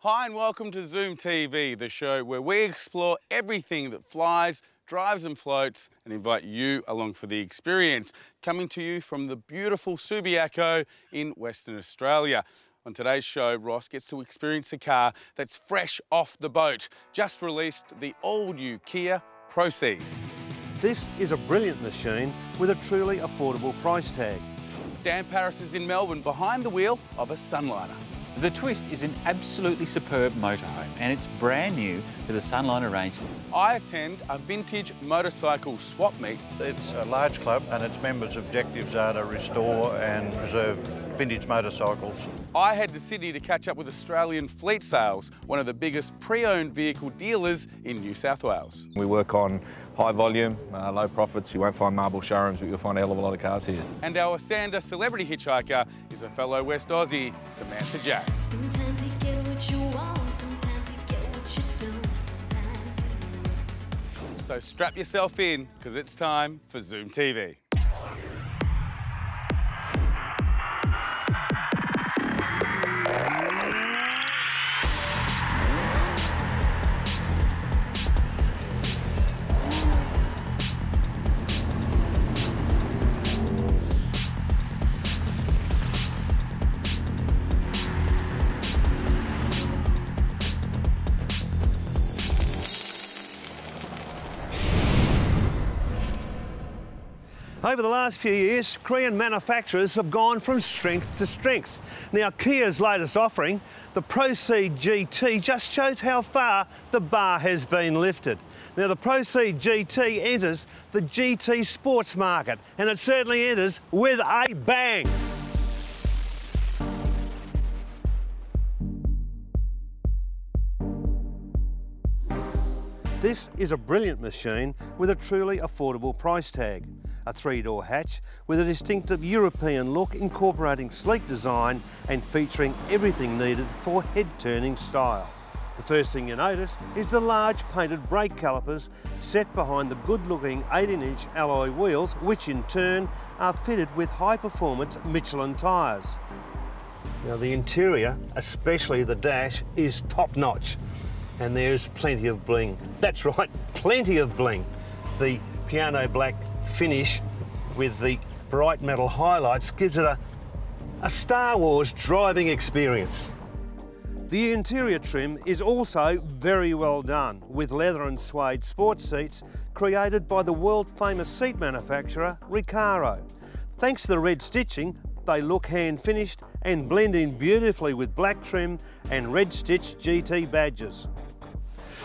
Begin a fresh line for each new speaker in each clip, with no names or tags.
Hi and welcome to ZoomTV, the show where we explore everything that flies, drives and floats and invite you along for the experience. Coming to you from the beautiful Subiaco in Western Australia. On today's show, Ross gets to experience a car that's fresh off the boat. Just released the all-new Kia Pro Ceed.
This is a brilliant machine with a truly affordable price tag.
Dan Paris is in Melbourne behind the wheel of a Sunliner.
The Twist is an absolutely superb motorhome and it's brand new to the Sunliner range.
I attend a vintage motorcycle swap meet.
It's a large club and its members' objectives are to restore and preserve vintage motorcycles.
I head to Sydney to catch up with Australian Fleet Sales, one of the biggest pre-owned vehicle dealers in New South Wales.
We work on high volume, low profits. You won't find marble showrooms, but you'll find a hell of a lot of cars here.
And our Sander celebrity hitchhiker is a fellow West Aussie, Samantha Jade.
Sometimes you get what you want, sometimes you get what you don't, sometimes.
So strap yourself in, because it's time for ZoomTV.
Over the last few years, Korean manufacturers have gone from strength to strength. Now, Kia's latest offering, the Pro Ceed GT, just shows how far the bar has been lifted. Now, the Pro Ceed GT enters the GT sports market, and it certainly enters with a bang. This is a brilliant machine with a truly affordable price tag. A three-door hatch with a distinctive European look incorporating sleek design and featuring everything needed for head-turning style. The first thing you notice is the large painted brake calipers set behind the good-looking 18-inch alloy wheels, which in turn are fitted with high-performance Michelin tyres. Now the interior, especially the dash, is top-notch. And there's plenty of bling. That's right, plenty of bling. The piano black finish with the bright metal highlights gives it a Star Wars driving experience. The interior trim is also very well done, with leather and suede sports seats created by the world-famous seat manufacturer Recaro. Thanks to the red stitching, they look hand-finished and blend in beautifully with black trim and red-stitched GT badges.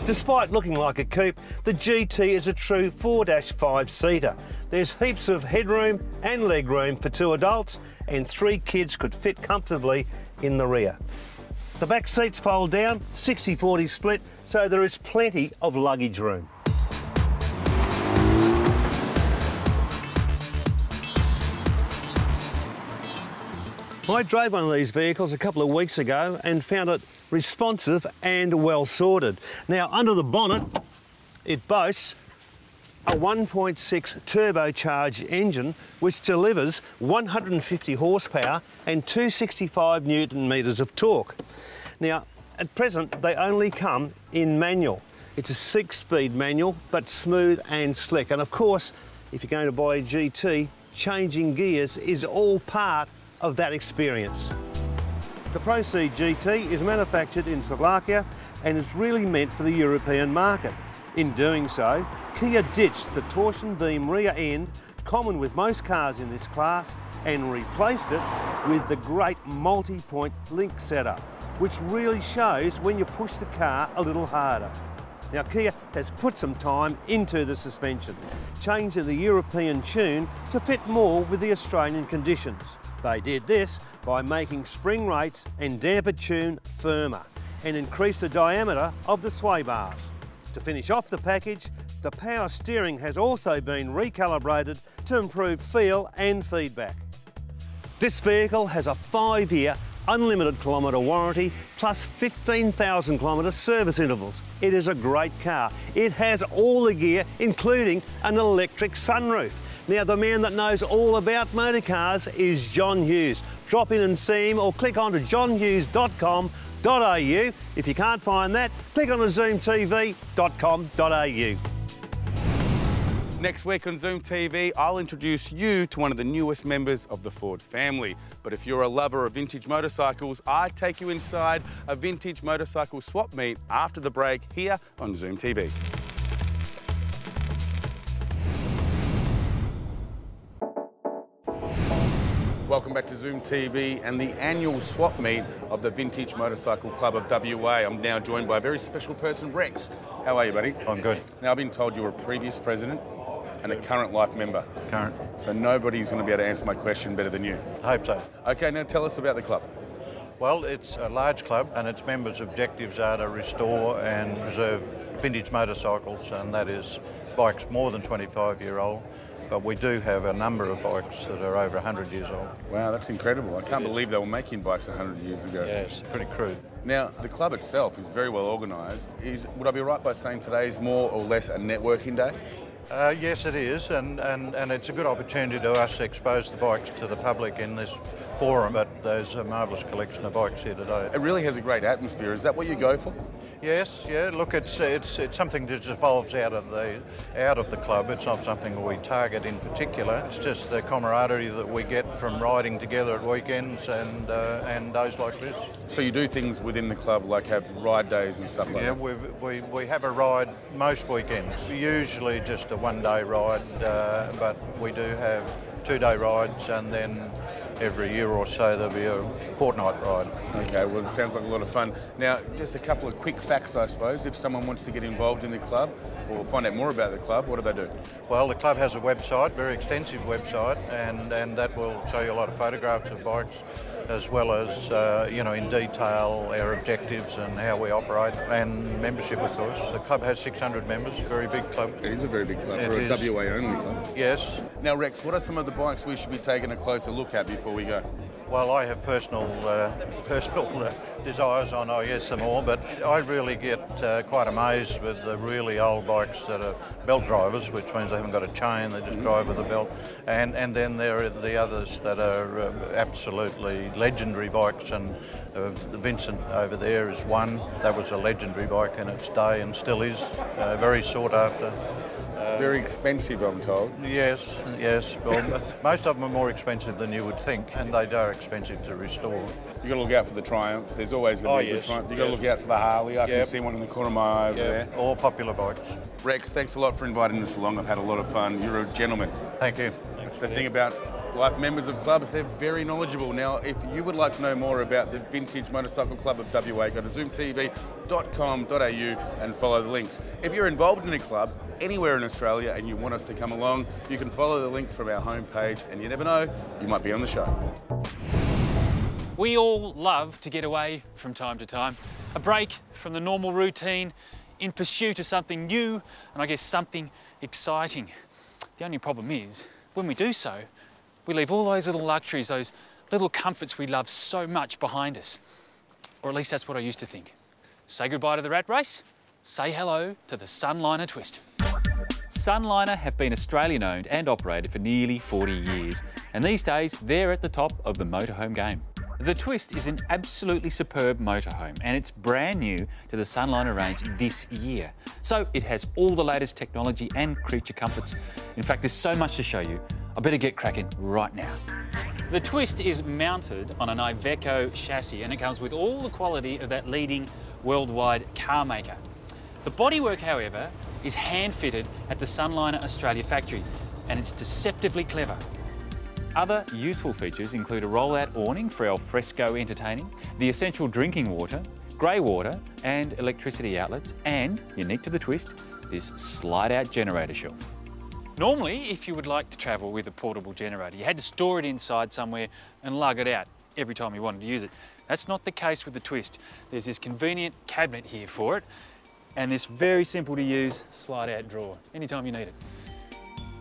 Despite looking like a coupe, the GT is a true 4-5-seater. There's heaps of headroom and legroom for 2 adults, and 3 kids could fit comfortably in the rear. The back seats fold down, 60-40 split, so there is plenty of luggage room. I drove one of these vehicles a couple of weeks ago and found it responsive and well sorted. Now, under the bonnet, it boasts a 1.6 turbocharged engine which delivers 150 horsepower and 265 newton metres of torque. Now, at present, they only come in manual. It's a 6-speed manual, but smooth and slick. And of course, if you're going to buy a GT, changing gears is all part of that experience. The Pro Ceed GT is manufactured in Slovakia and is really meant for the European market. In doing so, Kia ditched the torsion beam rear end, common with most cars in this class, and replaced it with the great multi-point link setup, which really shows when you push the car a little harder. Now, Kia has put some time into the suspension, changing the European tune to fit more with the Australian conditions. They did this by making spring rates and damper tune firmer and increase the diameter of the sway bars. To finish off the package, the power steering has also been recalibrated to improve feel and feedback. This vehicle has a 5-year unlimited kilometre warranty plus 15,000 kilometre service intervals. It is a great car. It has all the gear, including an electric sunroof. Now, the man that knows all about motor cars is John Hughes. Drop in and see him or click on to johnhughes.com zoomtv.com.au. If you can't find that, click on the zoomtv.com.au.
Next week on Zoom TV, I'll introduce you to one of the newest members of the Ford family. But if you're a lover of vintage motorcycles, I take you inside a vintage motorcycle swap meet after the break here on Zoom TV. Welcome back to Zoom TV and the annual swap meet of the Vintage Motorcycle Club of WA. I'm now joined by a very special person, Rex. How are you, buddy?
I'm good.
Now, I've been told you're a previous president and a current life member.
Current.
So nobody's going to be able to answer my question better than you.
I hope so.
Okay, now tell us about the club.
Well, it's a large club and its members' objectives are to restore and preserve vintage motorcycles, and that is bikes more than 25-year-old. But we do have a number of bikes that are over 100 years old.
Wow, that's incredible. I can't believe they were making bikes 100 years ago.
Yeah, it's pretty crude.
Now, the club itself is very well organised. Would I be right by saying today is more or less a networking day?
Yes, it is, and it's a good opportunity to us to expose the bikes to the public in this forum. But there's a marvellous collection of bikes here today.
It really has a great atmosphere. Is that what you go for?
Yes, yeah. Look, it's something that just evolves out of the club. It's not something we target in particular. It's just the camaraderie that we get from riding together at weekends and days like this.
So you do things within the club, like have ride days and stuff like that?
Yeah, we have a ride most weekends. Usually just a one-day ride, but we do have two-day rides, and then every year or so there'll be a fortnight ride.
Okay, well, it sounds like a lot of fun. Now, just a couple of quick facts, I suppose. If someone wants to get involved in the club or find out more about the club, what do they do? Well,
the club has a website, very extensive website, and that will show you a lot of photographs of bikes, as well as, in detail our objectives and how we operate, and membership, of course. The club has 600 members, a very big club.
It is a very big club, for a WA only club.
Yes.
Now, Rex, what are some of the bikes we should be taking a closer look at before we go?
Well, I have personal desires on, some more, but I really get quite amazed with the really old bikes that are belt drivers, which means they haven't got a chain, they just drive with a belt. And then there are the others that are absolutely legendary bikes, and Vincent over there is one. That was a legendary bike in its day and still is, very sought after.
Very expensive, I'm told.
Yes. Well, most of them are more expensive than you would think, and they are expensive to restore.
You've got to look out for the Triumph. There's always going to be the Triumph. You've got to look out for the Harley. I can see one in the corner of my eye over there.
All popular bikes.
Rex, thanks a lot for inviting us along. I've had a lot of fun. You're a gentleman.
Thank you.
That's the thing about life members of clubs, they're very knowledgeable. Now, if you would like to know more about the Vintage Motorcycle Club of WA, go to zoomtv.com.au and follow the links. If you're involved in a club anywhere in Australia and you want us to come along, you can follow the links from our homepage, and you never know, you might be on the show.
We all love to get away from time to time. A break from the normal routine in pursuit of something new and I guess something exciting. The only problem is, when we do so, we leave all those little luxuries, those little comforts we love so much behind us. Or at least that's what I used to think. Say goodbye to the rat race, say hello to the Sunliner Twist. Sunliner have been Australian owned and operated for nearly 40 years, and these days they're at the top of the motorhome game. The Twist is an absolutely superb motorhome, and it's brand new to the Sunliner range this year. So it has all the latest technology and creature comforts. In fact, there's so much to show you. I better get cracking right now. The Twist is mounted on an Iveco chassis, and it comes with all the quality of that leading worldwide car maker. The bodywork, however, is hand-fitted at the Sunliner Australia factory, and it's deceptively clever. Other useful features include a roll-out awning for al fresco entertaining, the essential drinking water, grey water and electricity outlets, and, unique to the Twist, this slide-out generator shelf. Normally, if you would like to travel with a portable generator, you had to store it inside somewhere and lug it out every time you wanted to use it. That's not the case with the Twist. There's this convenient cabinet here for it, and this very simple to use slide-out drawer, anytime you need it.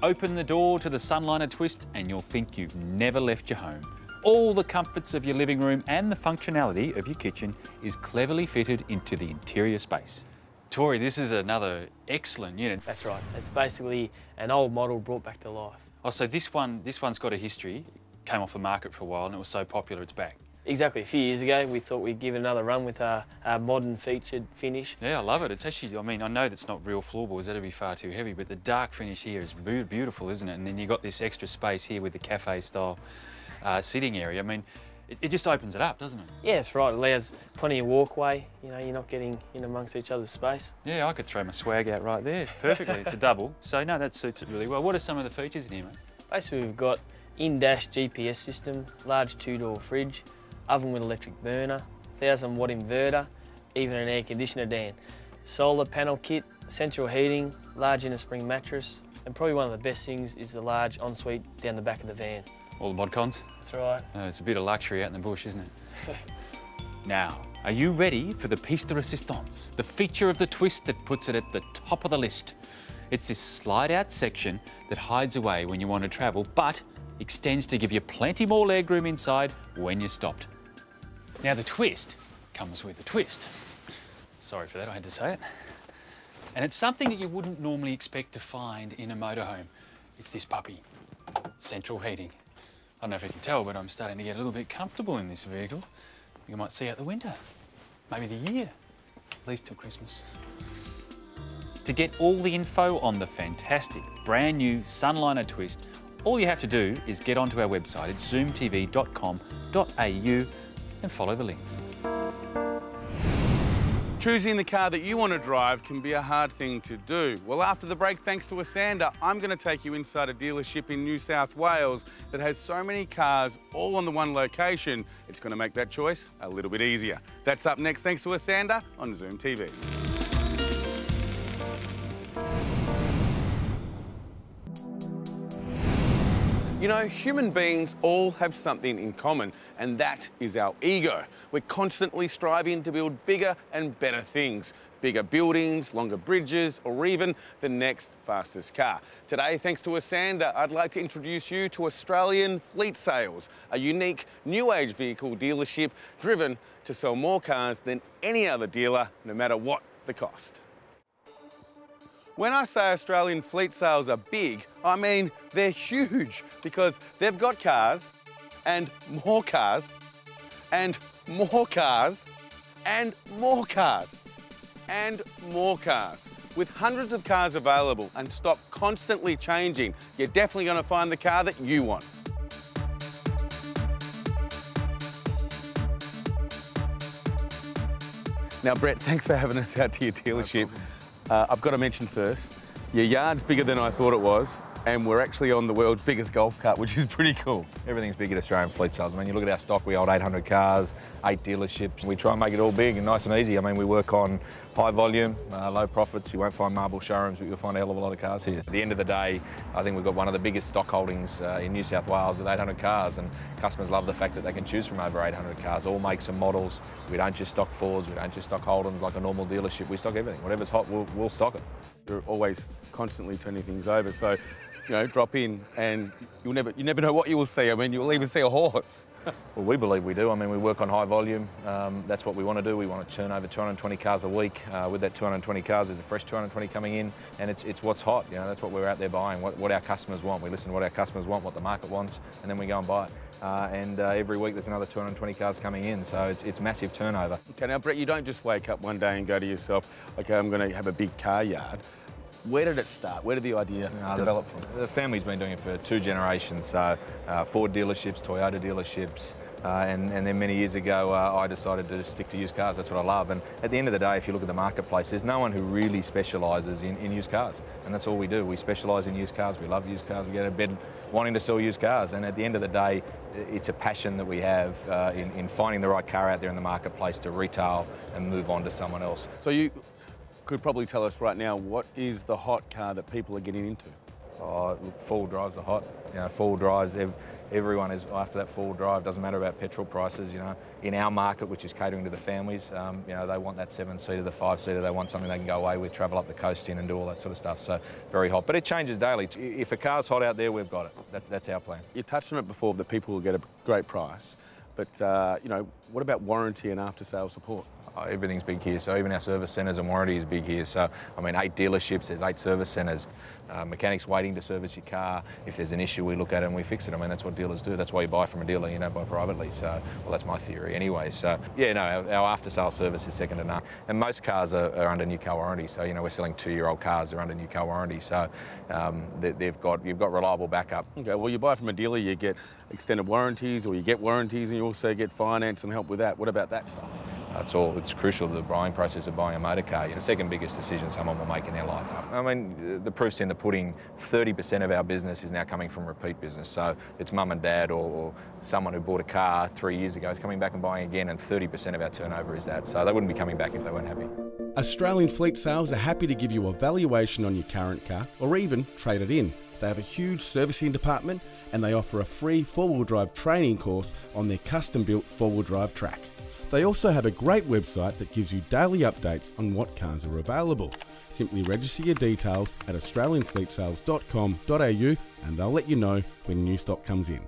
Open the door to the Sunliner Twist and you'll think you've never left your home. All the comforts of your living room and the functionality of your kitchen is cleverly fitted into the interior space. Tori, this is another excellent unit.
That's right. It's basically an old model brought back to life.
Oh, so this one's got a history. It came off the market for a while and it was so popular it's back.
Exactly, a few years ago we thought we'd give it another run with our modern featured finish.
Yeah, I love it. It's actually, I mean, I know that's not real floorboards, that'd be far too heavy, but the dark finish here is beautiful, isn't it? And then you've got this extra space here with the cafe style sitting area. I mean, it just opens it up, doesn't it?
Yeah, it's right. It allows plenty of walkway. You know, you're not getting in amongst each other's space.
Yeah, I could throw my swag out right there perfectly. It's a double, so no, that suits it really well. What are some of the features in here, mate?
Basically, we've got in-dash GPS system, large 2-door fridge, oven with electric burner, 1000-watt inverter, even an air conditioner, Dan. Solar panel kit, central heating, large inner spring mattress, and probably one of the best things is the large ensuite down the back of the van.
All the mod cons?
That's right.
It's a bit of luxury out in the bush, isn't it? Now, are you ready for the piece de resistance, the feature of the Twist that puts it at the top of the list? It's this slide-out section that hides away when you want to travel, but extends to give you plenty more legroom inside when you're stopped. Now, the Twist comes with a twist. Sorry for that, I had to say it. And it's something that you wouldn't normally expect to find in a motorhome. It's this puppy, central heating. I don't know if you can tell, but I'm starting to get a little bit comfortable in this vehicle. You might see out the window, maybe the year, at least till Christmas. To get all the info on the fantastic brand new Sunliner Twist, all you have to do is get onto our website at zoomtv.com.au and follow the links.
Choosing the car that you want to drive can be a hard thing to do. Well, after the break, thanks to Asander, I'm going to take you inside a dealership in New South Wales that has so many cars all on the one location, it's going to make that choice a little bit easier. That's up next, thanks to Asander on ZoomTV. You know, human beings all have something in common, and that is our ego. We're constantly striving to build bigger and better things. Bigger buildings, longer bridges, or even the next fastest car. Today, thanks to Asander, I'd like to introduce you to Australian Fleet Sales, a unique new age vehicle dealership driven to sell more cars than any other dealer, no matter what the cost. When I say Australian Fleet Sales are big, I mean they're huge because they've got cars and more cars and more cars and more cars and more cars. With hundreds of cars available and stock constantly changing, you're definitely going to find the car that you want. Now, Brett, thanks for having us out to your dealership. I've got to mention first, your yard's bigger than I thought it was, and we're actually on the world's biggest golf cart, which is pretty cool.
Everything's big at Australian Fleet Sales. I mean, you look at our stock, we hold 800 cars, 8 dealerships. We try and make it all big and nice and easy. I mean, we work on high volume, low profits. You won't find marble showrooms, but you'll find a hell of a lot of cars here. At the end of the day, I think we've got one of the biggest stock holdings in New South Wales with 800 cars, and customers love the fact that they can choose from over 800 cars, all makes and models. We don't just stock Fords, we don't just stock Holdens like a normal dealership. We stock everything. Whatever's hot, we'll stock it.
You're always constantly turning things over, so you know, drop in and you never know what you will see. I mean, you'll even see a horse.
Well, we believe we do. I mean, we work on high volume. That's what we want to do. We want to turn over 220 cars a week. With that 220 cars, there's a fresh 220 coming in, and it's what's hot. You know, that's what we're out there buying, what our customers want. We listen to what our customers want, what the market wants, and then we go and buy it. Every week there's another 220 cars coming in, so it's massive turnover.
Okay, now, Brett, you don't just wake up one day and go to yourself, okay, I'm going to have a big car yard. Where did it start? Where did the idea develop from?
The family's been doing it for 2 generations, so Ford dealerships, Toyota dealerships, and then many years ago I decided to stick to used cars. That's what I love. And at the end of the day, if you look at the marketplace, there's no one who really specialises in used cars, and that's all we do. We specialise in used cars. We love used cars. We get out of bed wanting to sell used cars, and at the end of the day, it's a passion that we have in finding the right car out there in the marketplace to retail and move on to someone else.
So you could probably tell us right now, what is the hot car that people are getting into?
Oh, look, 4-wheel drives are hot. You know, 4-wheel drives, everyone is after that 4-wheel drive. Doesn't matter about petrol prices, you know. In our market, which is catering to the families, you know, they want that 7-seater, the 5-seater. They want something they can go away with, travel up the coast in and do all that sort of stuff. So very hot, but it changes daily. If a car's hot out there, we've got it. That's our plan.
You touched on it before, that people will get a great price, but you know, what about warranty and after-sales support?
everything's big here. So even our service centres and warranty is big here. So, I mean, 8 dealerships, there's 8 service centres. Mechanics waiting to service your car. If there's an issue, we look at it and we fix it. I mean, that's what dealers do. That's why you buy from a dealer, you don't buy privately. So, well, that's my theory anyway. So, yeah, no, our after-sale service is second to none. And most cars are under new car warranty. So, you know, we're selling 2-year-old cars that are under new car warranty. So, you've got reliable backup.
Okay, well, you buy from a dealer, you get extended warranties, or you get warranties, and you also get finance and help with that. What about that stuff?
It's crucial to the buying process of buying a motor car. It's the second biggest decision someone will make in their life. I mean, the proof's in the pudding. 30% of our business is now coming from repeat business. So it's mum and dad or someone who bought a car 3 years ago is coming back and buying again, and 30% of our turnover is that. So they wouldn't be coming back if they weren't happy.
Australian Fleet Sales are happy to give you a valuation on your current car or even trade it in. They have a huge servicing department and they offer a free 4-wheel drive training course on their custom-built 4-wheel drive track. They also have a great website that gives you daily updates on what cars are available. Simply register your details at australianfleetsales.com.au and they'll let you know when new stock comes in.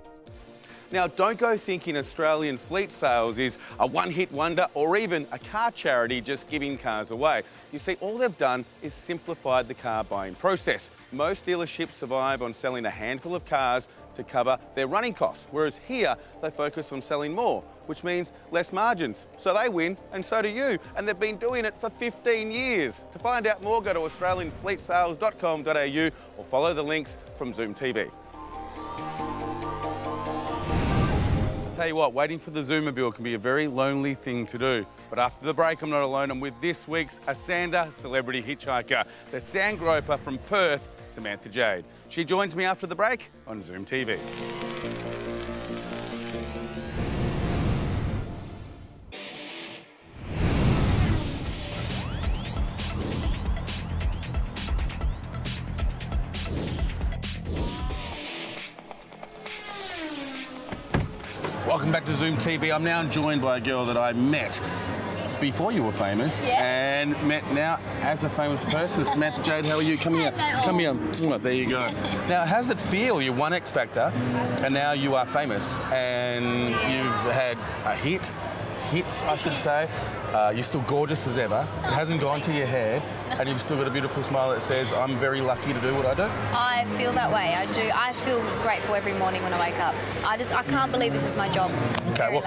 Now, don't go thinking Australian Fleet Sales is a one-hit wonder or even a car charity just giving cars away. You see, all they've done is simplified the car buying process. Most dealerships survive on selling a handful of cars to cover their running costs, whereas here they focus on selling more, which means less margins. So they win, and so do you. And they've been doing it for 15 years. To find out more, go to australianfleetsales.com.au or follow the links from ZoomTV. Tell you what, waiting for the Zoomobile can be a very lonely thing to do. But after the break, I'm not alone. I'm with this week's Asanda celebrity hitchhiker, the Sand Groper from Perth, Samantha Jade. She joins me after the break on ZoomTV. Welcome back to ZoomTV. I'm now joined by a girl that I met before you were famous, and met now as a famous person. Samantha Jade, how are you? Come here. Come here. Oh, there you go. Now, how does it feel? You won X Factor, and now you are famous, and you've had hits, I should say. You're still gorgeous as ever. It hasn't gone to your head, and you've still got a beautiful smile that says, I'm very lucky to do what I do.
I feel that way, I do. I feel grateful every morning when I wake up. I can't believe this is my job.
Okay, well,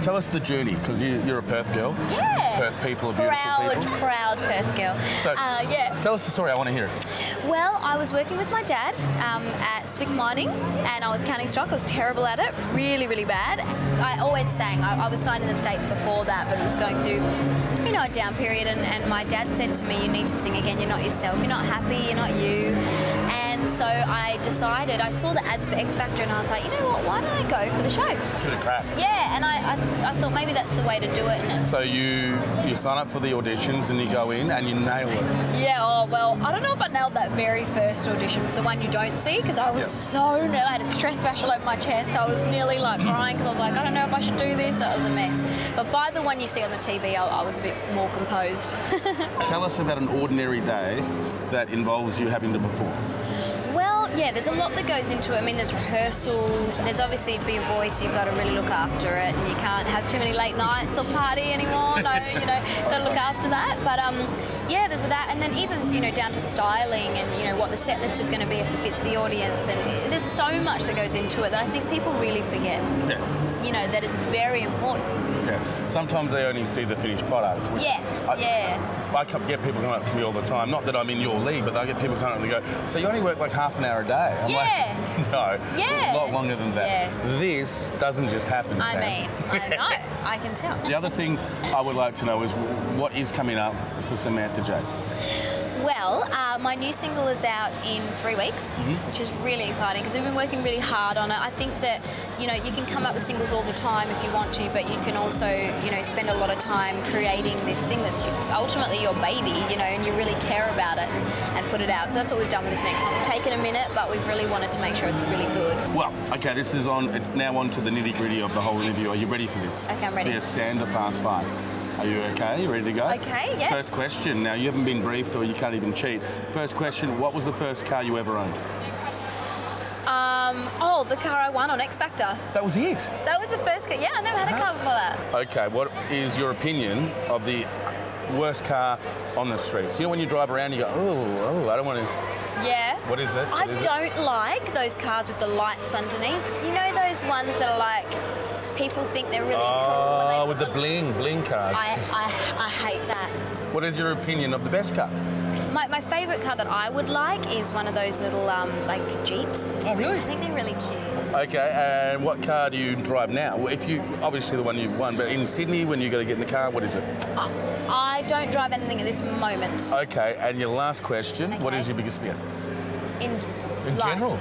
tell us the journey, because you're a Perth girl.
Yeah.
Perth people are beautiful people.
Proud Perth girl.
So,
yeah.
Tell us the story, I want to hear it.
Well, I was working with my dad at Swick Mining, and I was counting stock. I was terrible at it, really, really bad. I always sang. I was signed in the States before that, but it was going through, you know, a down period, and my dad said to me, you need to sing again, you're not yourself, you're not happy, you're not you. And so I decided, I saw the ads for X Factor and I was like, you know what, why don't I go for the show?
Give it a crack.
Yeah, and I thought maybe that's the way to do it. And
so you sign up for the auditions and you go in and you nail it.
Yeah, oh, well, I don't know if I nailed that very first audition, the one you don't see, because I was so nervous. I had a stress rash all over my chest. I was nearly like crying because I was like, I don't know if I should do this. So it was a mess. But by the one you see on the TV, I was a bit more composed.
Tell us about an ordinary day that involves you having to perform.
Well, yeah, there's a lot that goes into it. I mean, there's rehearsals. There's obviously, for your voice, you've got to really look after it, and you can't have too many late nights or party anymore. No, you know, got to look after that. But yeah, there's that, and then even, you know, down to styling and, you know, what the set list is going to be if it fits the audience, and there's so much that goes into it that I think people really forget. Yeah. You know, that is very important.
Yeah. Sometimes they only see the finished product.
Yes.
I get people coming up to me all the time. Not that I'm in your league, but I get people coming up and they go, so you only work like half an hour a day? I'm like, no.
Yeah.
A lot longer than that.
Yes.
This doesn't just happen, Sam.
I know. I can tell.
The other thing I would like to know is what is coming up for Samantha Jade?
Well, my new single is out in 3 weeks, which is really exciting because we've been working really hard on it. I think that, you know, you can come up with singles all the time if you want to, but you can also, you know, spend a lot of time creating this thing that's ultimately your baby, you know, and you really care about it and put it out. So that's what we've done with this next song. It's taken a minute, but we've really wanted to make sure it's really good.
Well, okay, it's now on to the nitty-gritty of the whole interview. Are you ready for this?
Okay, I'm ready.
The Asanda Past 5. Are you okay? You ready to go?
Okay, yes.
First question. Now, you haven't been briefed or you can't even cheat. First question, what was the first car you ever owned?
Oh, the car I won on X Factor.
That was it?
That was the first car. Yeah, I never had a car before that.
Okay, what is your opinion of the worst car on the streets? You know when you drive around, you go, oh, I don't want to...
Yeah.
What is it?
I don't like those cars with the lights underneath. You know those ones that are like, people think they're really cool. When they
with the bling cars.
I hate that.
What is your opinion of the best car?
My favourite car that I would like is one of those little, like, Jeeps.
Oh, really?
I think they're really cute.
Okay, and what car do you drive now? Well, if you, obviously the one you've won, but in Sydney, when you got to get in the car, what is it?
I don't drive anything at this moment.
Okay, and your last question, what is your biggest fear?
In life.
General?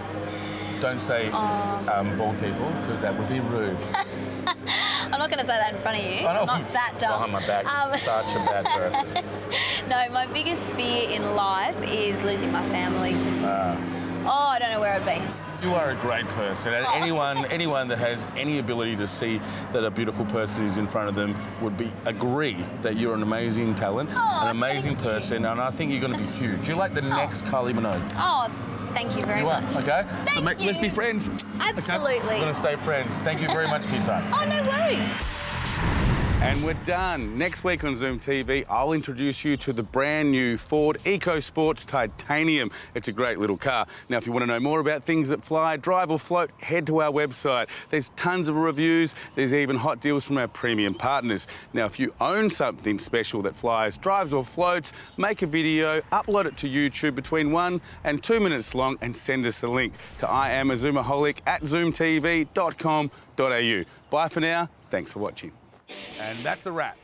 Don't say bald people, because that would be rude.
I'm not going to say that in front of you. I'm not that dumb.
Behind my back, you're such a bad person.
No, my biggest fear in life is losing my family. Oh, I don't know where I'd be.
You are a great person, and anyone that has any ability to see that a beautiful person is in front of them would agree that you're an amazing talent, an amazing person, and I think you're going to be huge. You're like the next Kylie Minogue.
Oh, thank you very much.
Okay?
Thank you.
Let's be friends.
Absolutely.
Okay? We're going to stay friends. Thank you very much for your time.
Oh, no worries.
And we're done. Next week on Zoom TV, I'll introduce you to the brand new Ford EcoSports Titanium. It's a great little car. Now, if you want to know more about things that fly, drive or float, head to our website. There's tons of reviews. There's even hot deals from our premium partners. Now, if you own something special that flies, drives or floats, make a video, upload it to YouTube between 1 and 2 minutes long and send us a link to IamAZoomaholic@zoomtv.com.au. Bye for now. Thanks for watching. And that's a wrap.